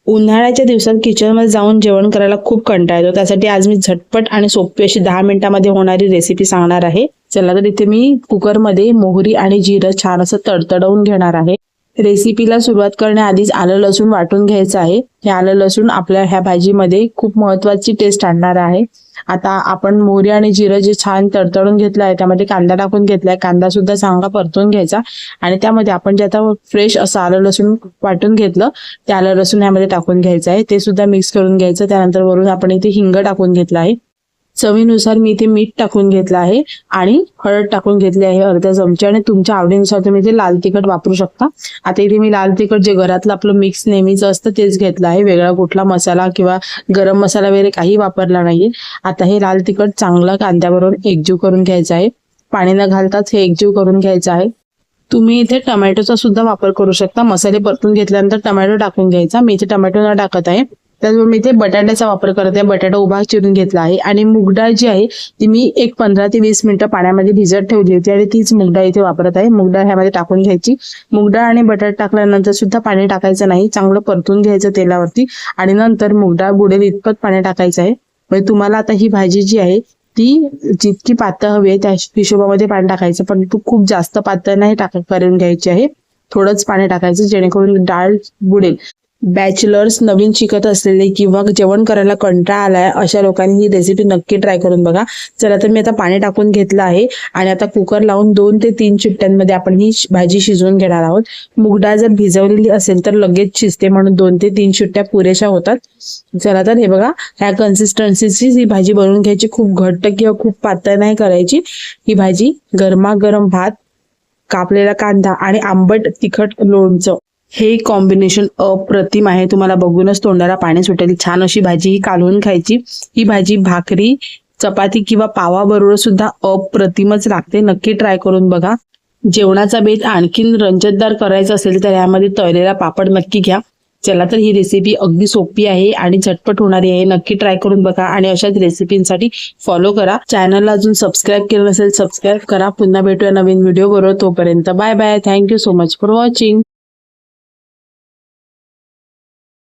उन्हाळ्याच्या दिवसात किचनमध्ये जाऊन जेवण करायला खूप कंटाळा येतो. त्यासाठी आज मी झटपट आणि सोपी अशी 10 मिनिटांमध्ये होणारी रेसिपी सांगणार आहे. चला तर इथे मी कुकरमध्ये मोहरी आणि जिरं छान असं तडतडवून घेणार आहे. रेसिपीला सुरुवात करण्याआधीच आलं लसूण वाटून घ्यायचं आहे. हे आलं लसूण आपल्या ह्या भाजीमध्ये खूप महत्त्वाची टेस्ट आणणार आहे. आता आपण मोहरी आणि जिरं जे छान तडतडून घेतलं आहे त्यामध्ये कांदा टाकून घेतलाय. कांदा सुद्धा चांगला परतून घ्यायचा आणि त्यामध्ये आपण जे आता फ्रेश असं आलं लसूण वाटून घेतलं ते आलं लसूण यामध्ये टाकून घ्यायचं आहे. ते सुद्धा मिक्स करून घ्यायचं. त्यानंतर वरून आपण इथे हिंग टाकून घेतला आहे. चवीनुसार मी इथे मीठ टाकून घेतलं आहे आणि हळद टाकून घेतली आहे अर्धा चमचा. आणि तुमच्या आवडीनुसार तुम्ही इथे लाल तिखट वापरू शकता. आता इथे मी लाल तिखट जे घरातलं आपलं मिक्स नेहमीचं असतं तेच घेतलं आहे. वेगळा कुठला मसाला किंवा गरम मसाला वगैरे काही वापरला नाहीये. आता हे लाल तिखट चांगलं कांद्याबरोबर एकजीव करून घ्यायचं आहे. पाणी न घालताच हे एकजीव करून घ्यायचं आहे. तुम्ही इथे टमॅटोचा सुद्धा वापर करू शकता. मसाले परतून घेतल्यानंतर टमॅटो टाकून घ्यायचा. मी इथे टमॅटो न टाकत आहे. त्याचबरोबर मी इथे बटाट्याचा वापर करत आहे. बटाटा उभा चिरून घेतला आहे आणि मूग डाळ जी आहे ती मी एक 15 ते 20 मिनिटं पाण्यामध्ये भिजत ठेवली होती आणि तीच मूग डाळ इथे वापरत आहे. मूग डाळ ह्यामध्ये टाकून घ्यायची. मूग डाळ आणि बटाटा टाकल्यानंतर सुद्धा पाणी टाकायचं नाही. चांगलं परतून घ्यायचं तेलावरती आणि नंतर मूग डाळ बुडेल इतपत पाणी टाकायचं आहे. म्हणजे तुम्हाला आता ही भाजी जी आहे ती जितकी पातळ हवी आहे त्या हिशोबामध्ये पाणी टाकायचं, पण तू खूप जास्त पातळ नाही करून घ्यायची आहे. थोडंच पाणी टाकायचं जेणेकरून डाळ बुडेल. बॅचलर्स, नवीन शिकत असलेले किंवा जेवण करायला कंटाळा आलाय अशा लोकांनी ही रेसिपी नक्की ट्राय करून बघा. चला तर मी आता पाणी टाकून घेतलं आहे आणि आता कुकर लावून 2 ते 3 शिट्ट्यांमध्ये आपण ही भाजी शिजवून घेणार आहोत. मूग डाळ जर भिजवलेली असेल तर लगेच शिजते, म्हणून 2 ते 3 शिट्ट्या पुरेशा होतात. चला तर हे बघा, ह्या कन्सिस्टन्सीची ही भाजी बनवून घ्यायची. खूप घट्ट किंवा खूप पातळ नाही करायची. ही भाजी गरमागरम भात, कापलेला कांदा आणि आंबट तिखट लोणचं हे कॉम्बिनेशन अप्रतिम आहे. तुम्हाला बघूनच तोंडाला पाणी सुटेल. छान अशी भाजी ही कालवून खायची. ही भाजी भाकरी, चपाती किंवा पावाबरोबर सुद्धा अप्रतिमच लागते. नक्की ट्राय करून बघा. जेवणाचा बेत आणखीन रंजतदार करायचा असेल तर यामध्ये तळलेला पापड नक्की घ्या. चला तर ही रेसिपी अगदी सोपी आहे आणि झटपट होणारी आहे. नक्की ट्राय करून बघा आणि अशाच रेसिपींसाठी फॉलो करा. चॅनलला अजून सबस्क्राईब केलं नसेल सबस्क्राईब करा. पुन्हा भेटूया नवीन व्हिडिओ बरोबर. तोपर्यंत bye bye. Thank you so much for watching.